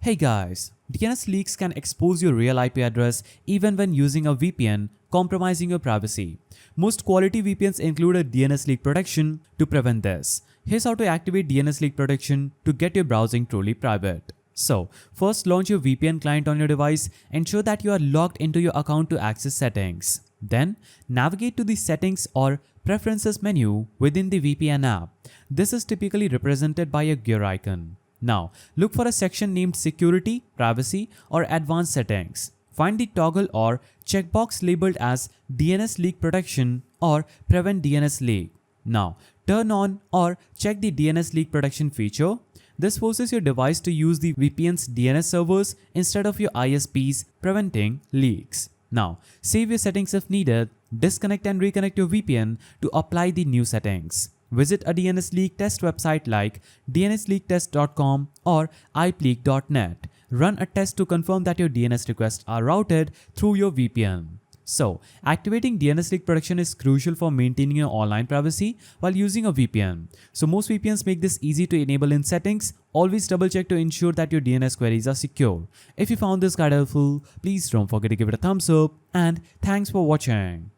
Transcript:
Hey guys, DNS leaks can expose your real IP address even when using a VPN, compromising your privacy. Most quality VPNs include a DNS leak protection to prevent this. Here's how to activate DNS leak protection to get your browsing truly private. So, first launch your VPN client on your device. Ensure that you are logged into your account to access settings. Then, navigate to the Settings or Preferences menu within the VPN app. This is typically represented by a gear icon. Now, look for a section named Security, Privacy, or Advanced Settings. Find the toggle or checkbox labeled as DNS Leak Protection or Prevent DNS Leak. Now, turn on or check the DNS Leak Protection feature. This forces your device to use the VPN's DNS servers instead of your ISPs, preventing leaks. Now, save your settings if needed, disconnect and reconnect your VPN to apply the new settings. Visit a DNS leak test website like dnsleaktest.com or ipleak.net. Run a test to confirm that your DNS requests are routed through your VPN. So, activating DNS leak protection is crucial for maintaining your online privacy while using a VPN. So, most VPNs make this easy to enable in settings. Always double check to ensure that your DNS queries are secure. If you found this guide helpful, please don't forget to give it a thumbs up, and thanks for watching.